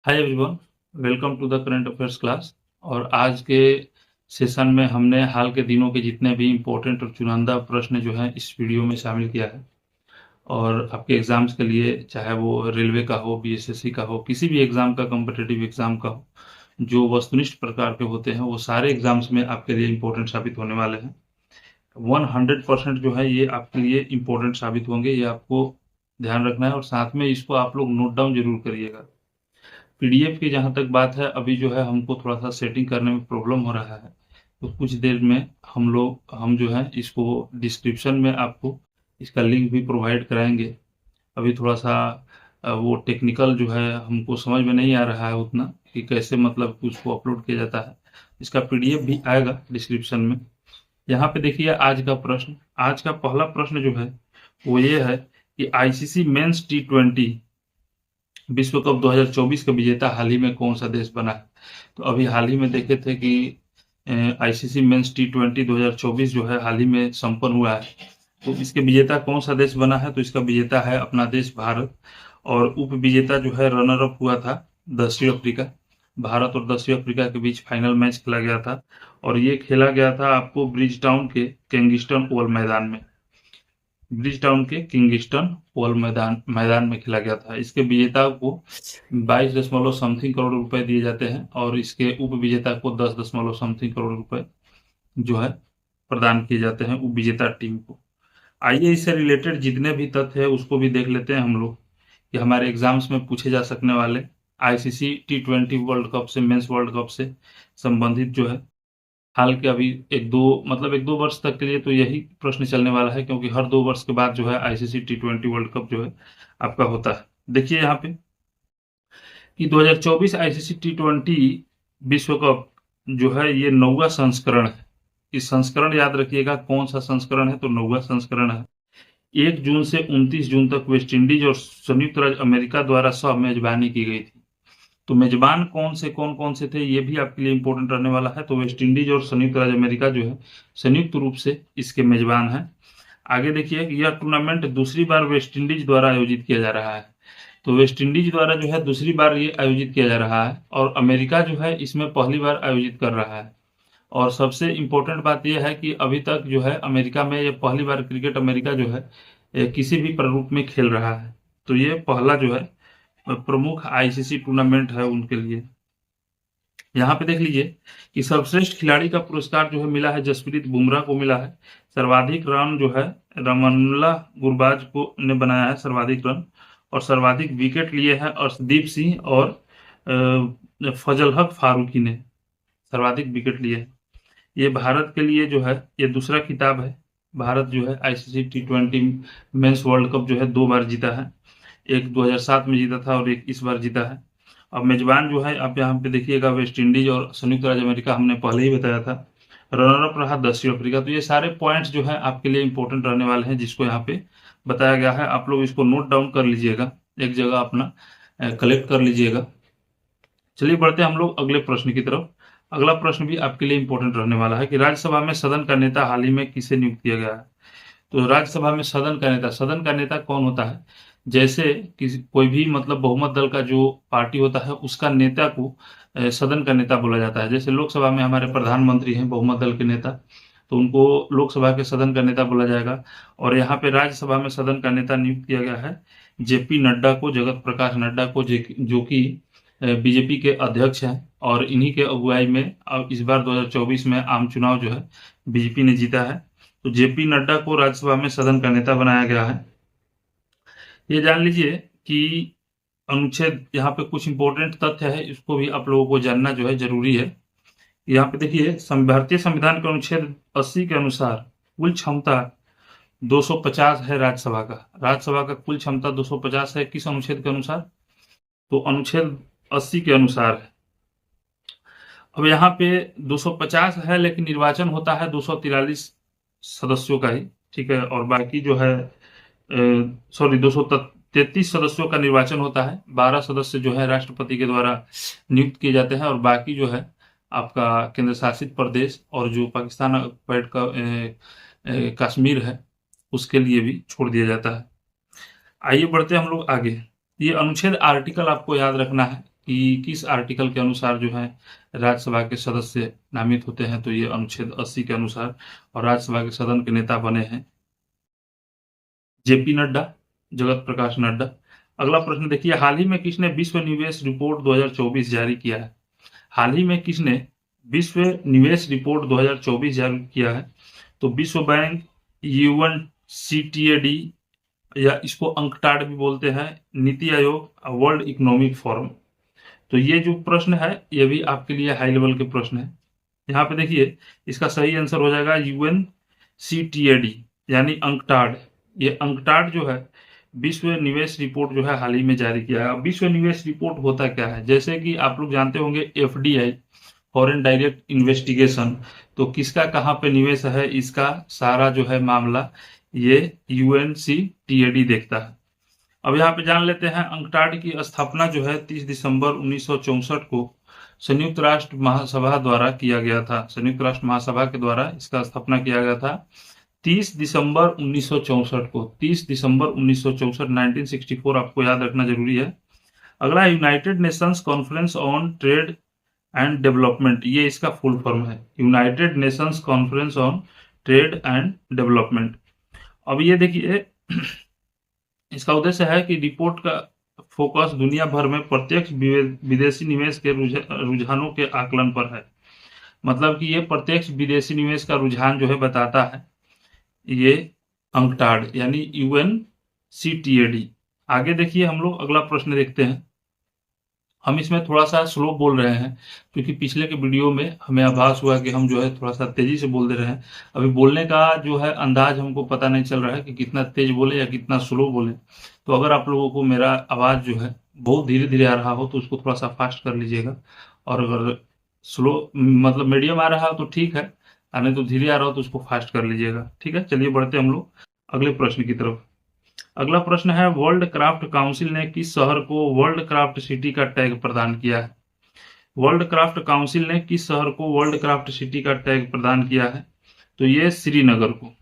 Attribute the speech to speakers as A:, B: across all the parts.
A: Hi everyone, welcome to the current affairs class. और आज के सेशन में हमने हाल के दिनों के जितने भी इम्पोर्टेंट और चुनिंदा प्रश्न जो हैं इस वीडियो में शामिल किया है। और आपके एग्जाम्स के लिए, चाहे वो रेलवे का हो, बीएसएससी का हो, किसी भी एग्जाम का, कॉम्पिटिटिव एग्जाम का हो, जो वस्तुनिष्ठ प्रकार के होते हैं वो सारे एग्जाम्स में आपके लिए इम्पोर्टेंट साबित होने वाले हैं। 100% जो है ये आपके लिए इम्पोर्टेंट साबित होंगे, ये आपको ध्यान रखना है। और साथ में इसको आप लोग नोट डाउन जरूर करिएगा। पीडीएफ की जहाँ तक बात है, अभी जो है हमको थोड़ा-सा सेटिंग करने में प्रॉब्लम हो रहा है। तो कुछ देर में हम जो है इसको डिस्क्रिप्शन में आपको इसका लिंक भी प्रोवाइड कराएँगे। अभी थोड़ा-सा वो टेक्निकल जो है हमको समझ में नहीं आ रहा है उतना, कि कैसे मतलब उसको अपलोड किया जाता है। इसका पीडीएफ भी आएगा डिस्क्रिप्शन में। यहाँ पे देखिए आज का प्रश्न। आज का पहला प्रश्न जो है वो ये है कि आईसीसी मेंस टी20 विश्व कप 2024 का विजेता हाल ही में कौन सा देश बना है? तो अभी हाल ही में देखे थे कि आईसीसी मेंस टी20 2024 जो है हाल ही में संपन्न हुआ है। तो इसके विजेता कौन सा देश बना है? तो इसका विजेता है अपना देश भारत। और उप विजेता जो है रनर अप हुआ था दक्षिण अफ्रीका। भारत और दक्षिण अफ्रीका के बीच फाइनल मैच खेला गया था। और ये खेला गया था आपको ब्रिज टाउन के किंगस्टन ओवल मैदान में। ब्रिज टाउन के किंगस्टन ओवल मैदान में खेला गया था। इसके विजेता को 22 दशमलव समथिंग करोड़ रुपए दिए जाते हैं और इसके उप विजेता को 10 दशमलव समथिंग करोड़ रुपए जो है प्रदान किए जाते हैं उप विजेता टीम को। आइए इससे रिलेटेड जितने भी तथ्य है उसको भी देख लेते हैं हम लोग, कि हमारे एग्जाम्स में पूछे जा सकने वाले आईसीसी टी20 वर्ल्ड कप से, मेंस वर्ल्ड कप से संबंधित जो है हाल के अभी एक दो वर्ष तक के लिए तो यही प्रश्न चलने वाला है, क्योंकि हर 2 वर्ष के बाद जो है आईसीसी टी20 वर्ल्ड कप जो है आपका होता है। देखिए यहाँ पे कि 2024 आईसीसी टी20 विश्व कप जो है ये 9वां संस्करण है। इस संस्करण याद रखिएगा कौन सा संस्करण है, तो 9वां संस्करण है। 1 जून से 29 जून तक वेस्ट इंडीज और संयुक्त राज्य अमेरिका द्वारा सह मेजबानी की गई थी। तो मेजबान कौन कौन से थे ये भी आपके लिए इंपॉर्टेंट रहने वाला है। तो वेस्ट इंडीज और संयुक्त राज्य अमेरिका जो है संयुक्त रूप से इसके मेजबान है। आगे देखिए कि यह टूर्नामेंट दूसरी बार वेस्ट इंडीज द्वारा आयोजित किया जा रहा है। तो वेस्ट इंडीज द्वारा जो है दूसरी बार ये आयोजित किया जा रहा है और अमेरिका जो है इसमें पहली बार आयोजित कर रहा है। और सबसे इम्पोर्टेंट बात यह है कि अभी तक जो है अमेरिका में ये पहली बार क्रिकेट अमेरिका जो है किसी भी प्रारूप में खेल रहा है। तो ये पहला जो है प्रमुख आईसीसी टूर्नामेंट है उनके लिए। यहाँ पे देख लीजिए कि सर्वश्रेष्ठ खिलाड़ी का पुरस्कार जो है मिला है जसप्रीत बुमराह को मिला है। सर्वाधिक रन जो है रमनला गुरबाज को ने बनाया है सर्वाधिक रन। और सर्वाधिक विकेट लिए हैं अर्शदीप सिंह और फजल हक फारूकी ने सर्वाधिक विकेट लिए हैं। ये भारत के लिए जो है ये दूसरा खिताब है। भारत जो है आईसीसी टी20 मेंस वर्ल्ड कप जो है 2 बार जीता है। एक 2007 में जीता था और एक इस बार जीता है। अब मेजबान जो है आप यहाँ पे देखिएगा वेस्ट इंडीज और संयुक्त राज्य अमेरिका, हमने पहले ही बताया था। रनर अप रहा दक्षिण अफ्रीका। तो ये सारे पॉइंट्स जो है आपके लिए इंपॉर्टेंट रहने वाले हैं, जिसको यहाँ पे बताया गया है। आप लोग इसको नोट डाउन कर लीजिएगा, एक जगह अपना कलेक्ट कर लीजिएगा। चलिए बढ़ते हैं हम लोग अगले प्रश्न की तरफ। अगला प्रश्न भी आपके लिए इंपॉर्टेंट रहने वाला है कि राज्यसभा में सदन का नेता हाल ही में किसे नियुक्त किया गया है। तो राज्यसभा में सदन का नेता कौन होता है? जैसे किसी कोई भी मतलब बहुमत दल का जो पार्टी होता है उसका नेता को सदन का नेता बोला जाता है। जैसे लोकसभा में हमारे प्रधानमंत्री हैं बहुमत दल के नेता, तो उनको लोकसभा के सदन का नेता बोला जाएगा। और यहाँ पे राज्यसभा में सदन का नेता नियुक्त किया गया है जेपी नड्डा को, जगत प्रकाश नड्डा को, जो कि बीजेपी के अध्यक्ष हैं। और इन्हीं के अगुवाई में अब इस बार 2024 में आम चुनाव जो है बीजेपी ने जीता है। तो जेपी नड्डा को राज्यसभा में सदन का नेता बनाया गया है। ये जान लीजिए कि अनुच्छेद, यहाँ पे कुछ इंपॉर्टेंट तथ्य है, इसको भी आप लोगों को जानना जो है जरूरी है। यहाँ पे देखिए भारतीय संविधान के अनुच्छेद 80 के अनुसार कुल क्षमता 250 है राज्यसभा का। राज्यसभा का कुल क्षमता 250 है, किस अनुच्छेद के अनुसार? तो अनुच्छेद 80 के अनुसार है। अब यहाँ पे 250 है, लेकिन निर्वाचन होता है 243 सदस्यों का ही, ठीक है। और बाकी जो है 233 सदस्यों का निर्वाचन होता है। 12 सदस्य जो है राष्ट्रपति के द्वारा नियुक्त किए जाते हैं और बाकी जो है आपका केंद्र शासित प्रदेश और जो पाकिस्तान ऑक्युपाइड का कश्मीर है उसके लिए भी छोड़ दिया जाता है। आइए बढ़ते हैं हम लोग आगे। ये अनुच्छेद आर्टिकल आपको याद रखना है कि किस आर्टिकल के अनुसार जो है राज्यसभा के सदस्य नामित होते हैं, तो ये अनुच्छेद 80 के अनुसार, और राज्यसभा के सदन के नेता बने हैं जेपी नड्डा, जगत प्रकाश नड्डा। अगला प्रश्न देखिए, हाल ही में किसने विश्व निवेश रिपोर्ट 2024 जारी किया है? हाल ही में किसने विश्व निवेश रिपोर्ट 2024 जारी किया है? तो विश्व बैंक, यूएनसीटीएडी या इसको अंकटाड भी बोलते हैं, NITI Aayog, world economic forum. तो ये जो प्रश्न है ये भी आपके लिए हाई लेवल के प्रश्न है। यहाँ पे देखिए इसका सही आंसर हो जाएगा यूएनसीटीएडी यानी अंकटाड। ये अंकटाड जो है विश्व निवेश रिपोर्ट जो है हाल ही में जारी किया है। विश्व निवेश रिपोर्ट होता क्या है? जैसे कि आप लोग जानते होंगे एफडीआई, फॉरेन डायरेक्ट इन्वेस्टिगेशन, तो किसका कहाँ पे निवेश है इसका सारा जो है मामला ये यूएनसीटीएडी देखता है। अब यहाँ पे जान लेते हैं अंकटाड की स्थापना जो है 30 दिसंबर 1964 को संयुक्त राष्ट्र महासभा द्वारा किया गया था। संयुक्त राष्ट्र महासभा के द्वारा इसका स्थापना किया गया था 30 दिसंबर 1964 को। 30 दिसंबर 1964, 1964 आपको याद रखना जरूरी है। अगला United Nations conference on trade and development, ये इसका फुल फॉर्म है, United Nations conference on trade and development. अब ये देखिए इसका उद्देश्य है कि रिपोर्ट का फोकस दुनिया भर में प्रत्यक्ष विदेशी निवेश के रुझानों के आकलन पर है। मतलब कि ये प्रत्यक्ष विदेशी निवेश का रुझान जो है बताता है ये अंकटाड यानी यूएनसीटीएडी। आगे देखिए हम लोग अगला प्रश्न देखते हैं। हम इसमें थोड़ा सा स्लो बोल रहे हैं क्योंकि पिछले के वीडियो में हमें आभास हुआ कि हम जो है थोड़ा सा तेजी से बोल दे रहे हैं। अभी बोलने का जो है अंदाज हमको पता नहीं चल रहा है कि कितना तेज बोले या कितना स्लो बोले। तो अगर आप लोगों को मेरा आवाज जो है बहुत धीरे धीरे आ रहा हो तो उसको थोड़ा सा फास्ट कर लीजिएगा, और अगर स्लो मतलब मीडियम आ रहा हो तो ठीक है, नहीं तो धीरे आ रहा हो तो उसको फास्ट कर लीजिएगा। ठीक है, चलिए बढ़ते हम लोग अगले प्रश्न की तरफ। अगला प्रश्न है, वर्ल्ड क्राफ्ट काउंसिल ने किस शहर को वर्ल्ड क्राफ्ट सिटी का टैग प्रदान किया है? वर्ल्ड क्राफ्ट काउंसिल ने किस शहर को वर्ल्ड क्राफ्ट सिटी का टैग प्रदान किया है? तो ये श्रीनगर को।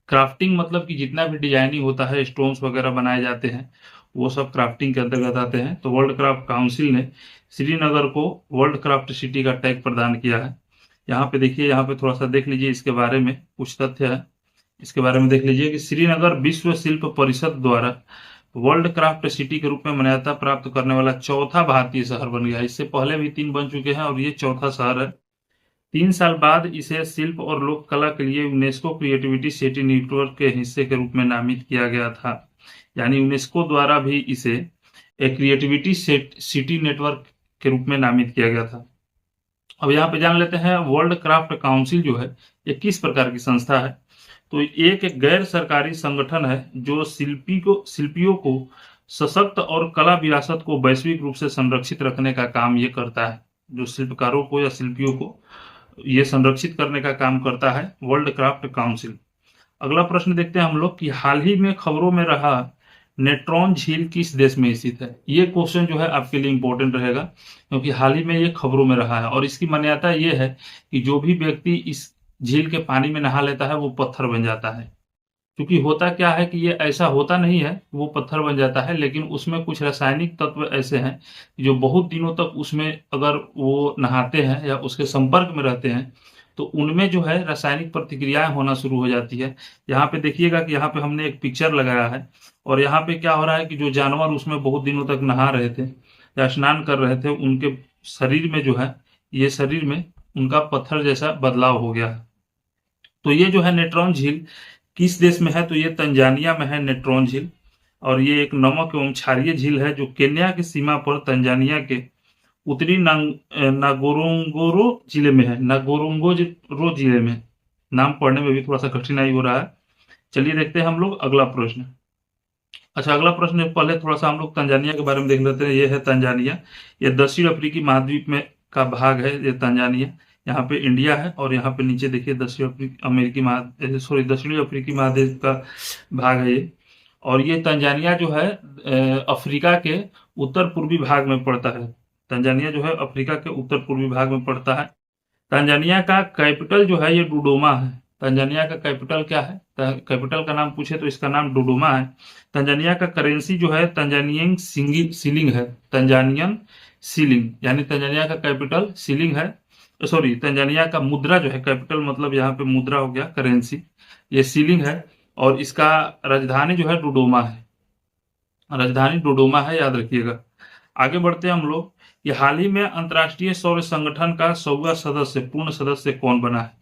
A: क्राफ्टिंग मतलब कि जितना भी डिजाइनिंग होता है, स्टोन्स वगैरह बनाए जाते हैं, वो सब क्राफ्टिंग के अंतर्गत आते हैं। तो वर्ल्ड क्राफ्ट काउंसिल ने श्रीनगर को वर्ल्ड क्राफ्ट सिटी का टैग प्रदान किया है। यहाँ पे देखिए, यहाँ पे थोड़ा सा देख लीजिए इसके बारे में कुछ तथ्य है, इसके बारे में देख लीजिए कि श्रीनगर विश्व शिल्प परिषद द्वारा वर्ल्ड क्राफ्ट सिटी के रूप में मान्यता प्राप्त करने वाला चौथा भारतीय शहर बन गया। इससे पहले भी 3 बन चुके हैं और ये चौथा शहर है। 3 साल बाद इसे शिल्प और लोक कला के लिए यूनेस्को क्रिएटिविटी सिटी नेटवर्क के हिस्से के रूप में नामित किया गया था। यानी यूनेस्को द्वारा भी इसे एक क्रिएटिविटी सिटी नेटवर्क के रूप में नामित किया गया था। अब यहाँ पे जान लेते हैं वर्ल्ड क्राफ्ट काउंसिल जो है ये किस प्रकार की संस्था है। तो एक गैर सरकारी संगठन है जो शिल्पियों को सशक्त और कला विरासत को वैश्विक रूप से संरक्षित रखने का काम ये करता है। जो शिल्पकारों को या शिल्पियों को ये संरक्षित करने का काम करता है वर्ल्ड क्राफ्ट काउंसिल। अगला प्रश्न देखते हैं हम लोग कि हाल ही में खबरों में रहा नेट्रॉन झील किस देश में स्थित है? ये क्वेश्चन जो है आपके लिए इंपॉर्टेंट रहेगा क्योंकि हाल ही में ये खबरों में रहा है और इसकी मान्यता ये है कि जो भी व्यक्ति इस झील के पानी में नहा लेता है वो पत्थर बन जाता है। क्योंकि होता क्या है कि ये ऐसा होता नहीं है वो पत्थर बन जाता है, लेकिन उसमें कुछ रासायनिक तत्व ऐसे हैं जो बहुत दिनों तक उसमें अगर वो नहाते हैं या उसके संपर्क में रहते हैं तो उनमें जो है रासायनिक प्रतिक्रियाएं होना शुरू हो जाती है। यहाँ पे देखिएगा कि यहाँ पे हमने एक पिक्चर लगाया है और यहाँ पे क्या हो रहा है कि जो जानवर उसमें बहुत दिनों तक नहा रहे थे या स्नान कर रहे थे उनके शरीर में जो है ये शरीर में उनका पत्थर जैसा बदलाव हो गया है। तो ये जो है नेट्रॉन झील किस देश में है? तो ये तंजानिया में है नेट्रॉन झील, और ये एक नमक एवं क्षारीय झील है जो केन्या की सीमा पर तंजानिया के उत्तरी नागोरोंगोरो जिले में है। नागोरोंगोरो जिले में, नाम पढ़ने में भी थोड़ा सा कठिनाई हो रहा है। चलिए देखते हैं हम लोग अगला प्रश्न। अच्छा, अगला प्रश्न पहले थोड़ा सा हम लोग तंजानिया के बारे में देख लेते हैं। ये है तंजानिया, ये दक्षिण अफ्रीकी महाद्वीप में का भाग है ये तंजानिया। यहाँ पे इंडिया है और यहाँ पे नीचे देखिए दक्षिणी अफ्रीकी महाद्वीप का भाग है ये। और ये तंजानिया जो है अफ्रीका के उत्तर पूर्वी भाग में पड़ता है। तंजानिया जो है अफ्रीका के उत्तर पूर्वी भाग में पड़ता है। तंजानिया का कैपिटल जो है ये डोडोमा है। तंजानिया का कैपिटल क्या है? कैपिटल का नाम पूछे तो इसका नाम डोडोमा है। तंजानिया का करेंसी जो है तंजानियन सीलिंग है। तंजानियन सीलिंग यानी तंजानिया का कैपिटल सीलिंग है। सॉरी, तंजानिया का मुद्रा जो है, कैपिटल मतलब यहाँ पे मुद्रा हो गया, करेंसी ये सीलिंग है। और इसका राजधानी जो है डोडोमा है। राजधानी डोडोमा है, याद रखिएगा। आगे बढ़ते हैं हम लोग। ये हाल ही में अंतर्राष्ट्रीय सौर संगठन का 100वां सदस्य, पूर्ण सदस्य कौन बना है?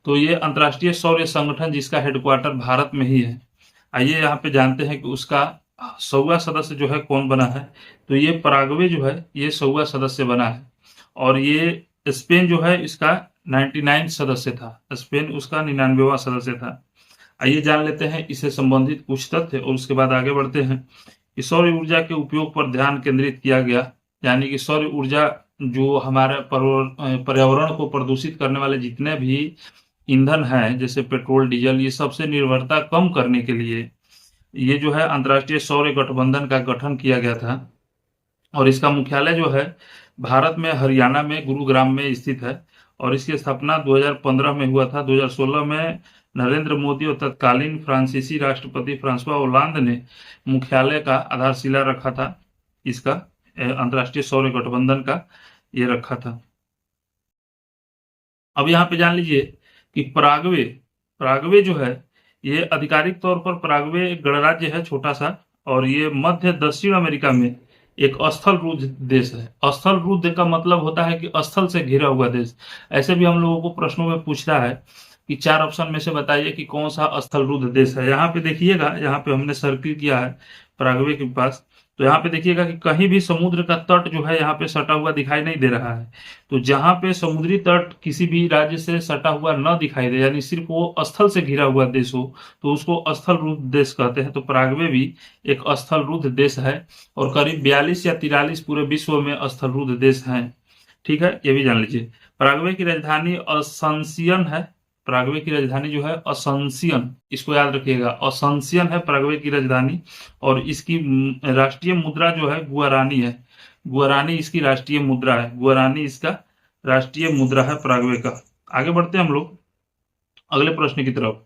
A: तो ये अंतर्राष्ट्रीय सौर संगठन जिसका हेडक्वार्टर भारत में ही है। आइए यहाँ पे जानते हैं कि उसका 100वां सदस्य जो है कौन बना है। तो ये पराग्वे जो है ये 100वां सदस्य बना है। और ये स्पेन जो है इसका 99 सदस्य था। स्पेन उसका 99वां सदस्य था। आइए जान लेते हैं इससे संबंधित कुछ तथ्य और उसके बाद आगे बढ़ते हैं कि सौर ऊर्जा के उपयोग पर ध्यान केंद्रित किया गया। यानी कि सौर ऊर्जा जो हमारे पर्यावरण को प्रदूषित करने वाले जितने भी ईंधन हैं, जैसे पेट्रोल, डीजल, ये सबसे निर्भरता कम करने के लिए ये जो है अंतर्राष्ट्रीय सौर गठबंधन का गठन किया गया था। और इसका मुख्यालय जो है भारत में हरियाणा में गुरुग्राम में स्थित है। और इसकी स्थापना 2015 में हुआ था। 2016 में नरेंद्र मोदी और तत्कालीन फ्रांसीसी राष्ट्रपति फ्रांसवा ओलांद ने मुख्यालय का आधारशिला रखा था। इसका अंतर्राष्ट्रीय सौर गठबंधन का ये रखा था। अब यहाँ पे जान लीजिए कि पराग्वे जो है ये आधिकारिक तौर पर पराग्वे एक गणराज्य है, छोटा सा। और ये मध्य दक्षिण अमेरिका में एक स्थल रुद्ध देश है। स्थल रुद्ध का मतलब होता है कि स्थल से घिरा हुआ देश। ऐसे भी हम लोगों को प्रश्नों में पूछता है कि 4 ऑप्शन में से बताइए कि कौन सा स्थल रुद्ध देश है। यहाँ पे देखिएगा, यहाँ पे हमने सर्किल किया है पराग्वे के पास। तो यहाँ पे देखिएगा कि कहीं भी समुद्र का तट जो है यहाँ पे सटा हुआ दिखाई नहीं दे रहा है। तो जहां पे समुद्री तट किसी भी राज्य से सटा हुआ न दिखाई दे, यानी सिर्फ वो स्थल से घिरा हुआ देश हो, तो उसको स्थल रुद्ध देश कहते हैं। तो पराग्वे भी एक स्थल रुद्ध देश है। और करीब 42 या 43 पूरे विश्व में स्थल रुद्ध देश हैं। ठीक है, ये भी जान लीजिए। पराग्वे की राजधानी असंसियन है। पराग्वे की राजधानी जो है असंसियन, इसको याद रखिएगा, असंसियन है पराग्वे की राजधानी। और इसकी राष्ट्रीय मुद्रा जो है गुआरानी है। गुआरानी इसकी राष्ट्रीय मुद्रा है। गुआरानी इसका राष्ट्रीय मुद्रा है पराग्वे का। आगे बढ़ते हैं हम लोग अगले प्रश्न की तरफ।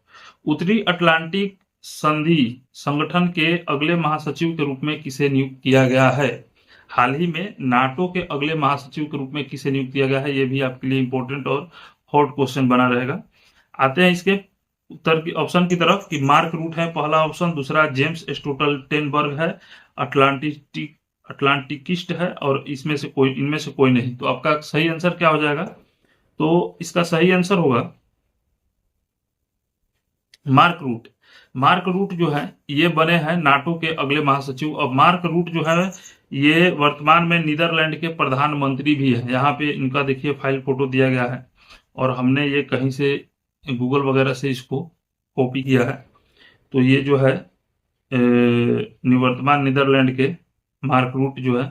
A: उत्तरी अटलांटिक संधि संगठन के अगले महासचिव के रूप में किसे नियुक्त किया गया है? हाल ही में नाटो के अगले महासचिव के रूप में किसे नियुक्त किया गया है? ये भी आपके लिए इंपॉर्टेंट और हॉट क्वेश्चन बना रहेगा। आते हैं इसके उत्तर की ऑप्शन की तरफ कि मार्क रूट है पहला ऑप्शन, दूसरा जेम्स स्टोल्टेनबर्ग है, अटलांटिकिस्ट है, और इनमें से कोई नहीं। तो आपका सही आंसर क्या हो जाएगा? तो इसका सही आंसर होगा मार्क रूट। मार्क रूट जो है ये बने हैं नाटो के अगले महासचिव। और मार्क रूट जो है ये वर्तमान में नीदरलैंड के प्रधानमंत्री भी है। यहाँ पे इनका देखिए फाइल फोटो दिया गया है और हमने ये कहीं से गूगल वगैरह से इसको कॉपी किया है। तो ये जो है निवर्तमान नीदरलैंड के मार्क रूट जो है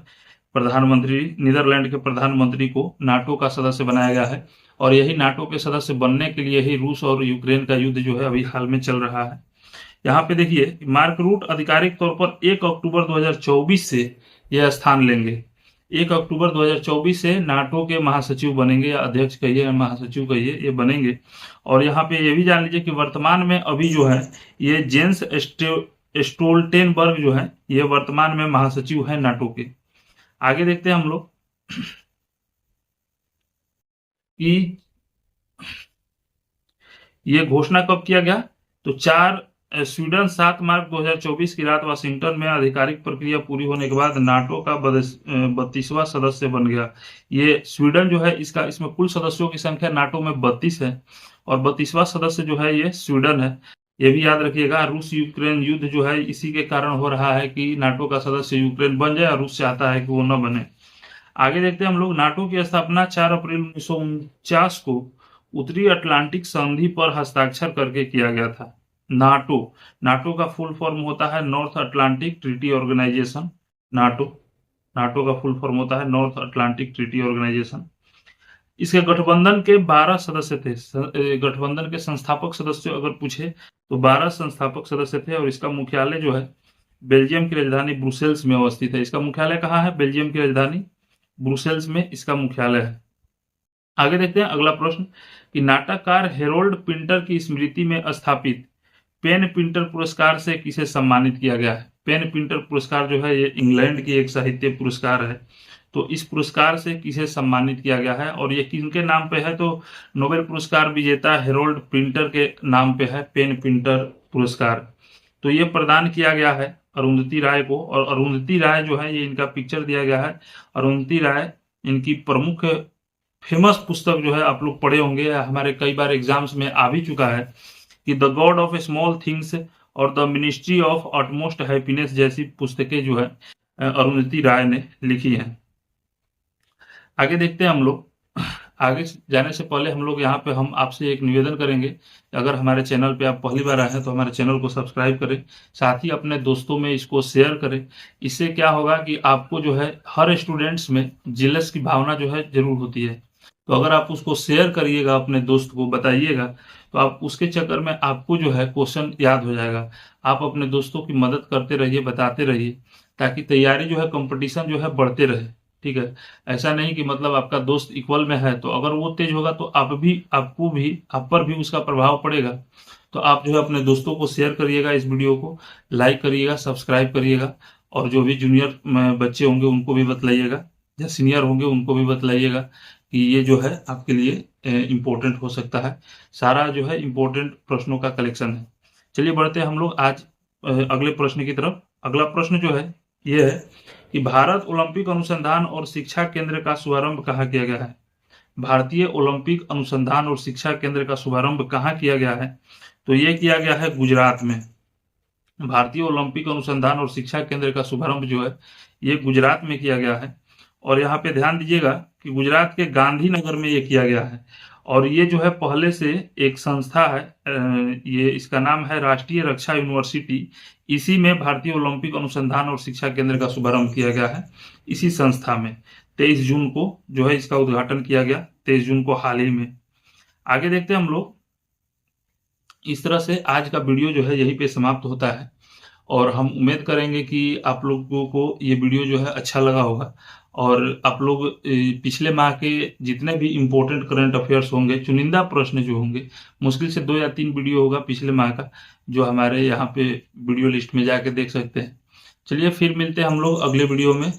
A: प्रधानमंत्री, नीदरलैंड के प्रधानमंत्री को नाटो का सदस्य बनाया गया है। और यही नाटो के सदस्य बनने के लिए ही रूस और यूक्रेन का युद्ध जो है अभी हाल में चल रहा है। यहाँ पे देखिए मार्क रूट आधिकारिक तौर पर 1 अक्टूबर 2024 से यह स्थान लेंगे। 1 अक्टूबर 2024 से नाटो के महासचिव बनेंगे, या अध्यक्ष कहिए या महासचिव कहिए, ये बनेंगे। और यहाँ पे ये भी जान लीजिए कि वर्तमान में अभी जो है ये जेंस स्टोल्टेनबर्ग जो है ये वर्तमान में महासचिव है नाटो के। आगे देखते हैं हम लोग कि ये घोषणा कब किया गया। तो स्वीडन 7 मार्च 2024 की रात वाशिंगटन में आधिकारिक प्रक्रिया पूरी होने के बाद नाटो का 32वां सदस्य बन गया। ये स्वीडन जो है इसमें कुल सदस्यों की संख्या नाटो में 32 है और 32वां सदस्य जो है ये स्वीडन है। ये भी याद रखिएगा। रूस यूक्रेन युद्ध जो है इसी के कारण हो रहा है कि नाटो का सदस्य यूक्रेन बन जाए और रूस चाहता है कि वो न बने। आगे देखते हैं हम लोग। नाटो की स्थापना 4 अप्रैल 1949 को उत्तरी अटलांटिक संधि पर हस्ताक्षर करके किया गया था। नाटो का फुल फॉर्म होता है North Atlantic Treaty Organization. NATO का फुल फॉर्म होता है नॉर्थ अटलांटिक ट्रीटी ऑर्गेनाइजेशन। इसके गठबंधन के 12 सदस्य थे। गठबंधन के संस्थापक सदस्य अगर पूछे तो 12 संस्थापक सदस्य थे। और इसका मुख्यालय जो है बेल्जियम की राजधानी ब्रुसेल्स में अवस्थित है। इसका मुख्यालय कहाँ है? बेल्जियम की राजधानी ब्रुसेल्स में इसका मुख्यालय है। आगे देखते हैं अगला प्रश्न कि नाटककार हेरोल्ड पिंटर की स्मृति में स्थापित पेन पिंटर पुरस्कार से किसे सम्मानित किया गया है। पेन पिंटर पुरस्कार जो है ये इंग्लैंड की एक साहित्य पुरस्कार है। तो इस पुरस्कार से किसे सम्मानित किया गया है और ये किनके नाम पे है, तो नोबेल पुरस्कार विजेता हेरोल्ड पिंटर के नाम पे है पेन पिंटर पुरस्कार। तो ये प्रदान किया गया है अरुंधति राय को, और अरुंधति राय जो है ये इनका पिक्चर दिया गया है। अरुंधति राय इनकी प्रमुख फेमस पुस्तक जो है आप लोग पढ़े होंगे, हमारे कई बार एग्जाम्स में आ भी चुका है कि the God of small things और the ministry of utmost happiness जैसी पुस्तकें जो है अरुंधति राय ने लिखी हैं। आगे देखते हैं हम लोग। आगे जाने से पहले हम लोग यहाँ पे हम आपसे एक निवेदन करेंगे, अगर हमारे चैनल पे आप पहली बार आए हैं तो हमारे चैनल को सब्सक्राइब करें, साथ ही अपने दोस्तों में इसको शेयर करें। इससे क्या होगा कि आपको जो है हर स्टूडेंट्स में जेलस की भावना जो है जरूर होती है, तो अगर आप उसको शेयर करिएगा, अपने दोस्त को बताइएगा, तो आप उसके चक्कर में आपको जो है क्वेश्चन याद हो जाएगा। आप अपने दोस्तों की मदद करते रहिए, बताते रहिए, ताकि तैयारी जो है कंपटीशन जो है बढ़ते रहे। ठीक है, ऐसा नहीं कि मतलब आपका दोस्त इक्वल में है तो अगर वो तेज होगा तो आप पर भी उसका प्रभाव पड़ेगा। तो आप जो है अपने दोस्तों को शेयर करिएगा, इस वीडियो को लाइक करिएगा, सब्सक्राइब करिएगा, और जो भी जूनियर बच्चे होंगे उनको भी बतलाइएगा, या सीनियर होंगे उनको भी बतलाइएगा कि ये जो है आपके लिए इम्पोर्टेंट हो सकता है। सारा जो है इम्पोर्टेंट प्रश्नों का कलेक्शन है। चलिए बढ़ते हैं हम लोग आज अगले प्रश्न की तरफ। अगला प्रश्न जो है ये है कि भारत ओलंपिक अनुसंधान और शिक्षा केंद्र का शुभारंभ कहाँ किया गया है। भारतीय ओलंपिक अनुसंधान और शिक्षा केंद्र का शुभारंभ कहाँ किया गया है, तो ये किया गया है गुजरात में। भारतीय ओलंपिक अनुसंधान और शिक्षा केंद्र का शुभारंभ जो है ये गुजरात में किया गया है। और यहाँ पे ध्यान दीजिएगा कि गुजरात के गांधीनगर में ये किया गया है, और ये जो है पहले से एक संस्था है, ये इसका नाम है राष्ट्रीय रक्षा यूनिवर्सिटी। इसी में भारतीय ओलंपिक अनुसंधान और शिक्षा केंद्र का शुभारंभ किया गया है, इसी संस्था में 23 जून को जो है इसका उद्घाटन किया गया, 23 जून को हाल ही में। आगे देखते हैं हम लोग। इस तरह से आज का वीडियो जो है यहीं पे समाप्त होता है, और हम उम्मीद करेंगे कि आप लोगों को ये वीडियो जो है अच्छा लगा होगा, और आप लोग पिछले माह के जितने भी इम्पोर्टेंट करंट अफेयर्स होंगे, चुनिंदा प्रश्न जो होंगे, मुश्किल से 2 या 3 वीडियो होगा पिछले माह का, जो हमारे यहाँ पे वीडियो लिस्ट में जाके देख सकते हैं। चलिए फिर मिलते हैं हम लोग अगले वीडियो में।